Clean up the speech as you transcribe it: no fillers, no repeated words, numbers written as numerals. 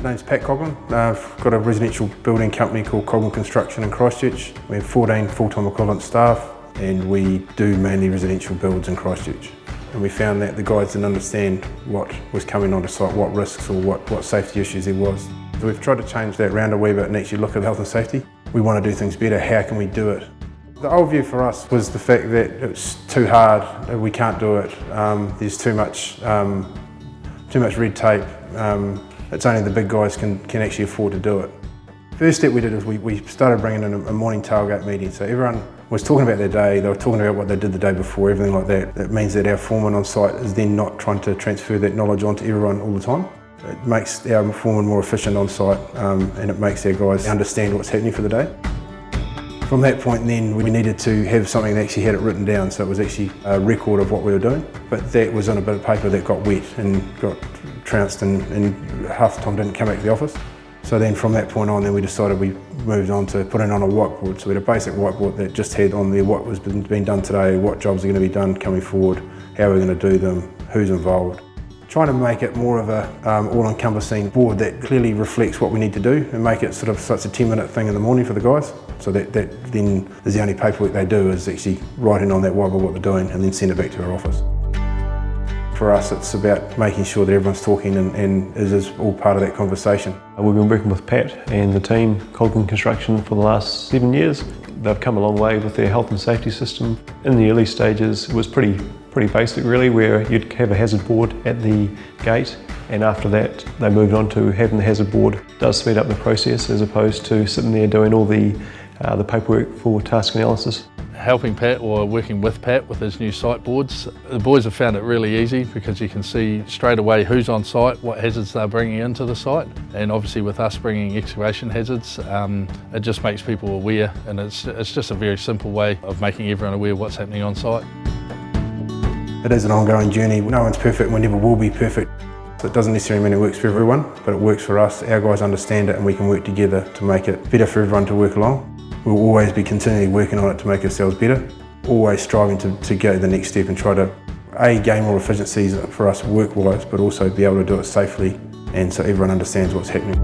My name's Coughlan. I've got a residential building company called Coughlan Construction in Christchurch. We have 14 full-time equivalent staff and we do mainly residential builds in Christchurch. And we found that the guys didn't understand what was coming onto site, what risks or what safety issues there was. So we've tried to change that round a wee bit and actually look at health and safety. We want to do things better, how can we do it? The old view for us was the fact that it's too hard, we can't do it, there's too much red tape, it's only the big guys can actually afford to do it. First step we did is we started bringing in a morning tailgate meeting, so everyone was talking about their day, they were talking about what they did the day before, everything like that. That means that our foreman on site is then not trying to transfer that knowledge onto everyone all the time. It makes our foreman more efficient on site and it makes our guys understand what's happening for the day. From that point then, we needed to have something that actually had it written down, so it was actually a record of what we were doing. But that was on a bit of paper that got wet and got trounced and half the time didn't come back to the office. So then from that point on, then we decided we moved on to putting on a whiteboard. So we had a basic whiteboard that just had on there what was being done today, what jobs are going to be done coming forward, how we're going to do them, who's involved. Trying to make it more of a all-encompassing board that clearly reflects what we need to do and make it sort of such a 10-minute thing in the morning for the guys. So that then is the only paperwork they do is actually writing on that whiteboard what they're doing and then send it back to our office. For us, it's about making sure that everyone's talking and is all part of that conversation. We've been working with Pat and the team, Coughlan Construction, for the last 7 years. They've come a long way with their health and safety system. In the early stages, it was pretty basic really, where you'd have a hazard board at the gate, and after that they moved on to having the hazard board. It does speed up the process as opposed to sitting there doing all the paperwork for task analysis. Helping Pat or working with Pat with his new site boards, the boys have found it really easy because you can see straight away who's on site, what hazards they're bringing into the site, and obviously with us bringing excavation hazards, it just makes people aware, and it's just a very simple way of making everyone aware of what's happening on site. It is an ongoing journey. No one's perfect, we never will be perfect. So it doesn't necessarily mean it works for everyone, but it works for us. Our guys understand it and we can work together to make it better for everyone to work along. We'll always be continually working on it to make ourselves better, always striving to go the next step and try to gain more efficiencies for us work-wise, but also be able to do it safely and so everyone understands what's happening.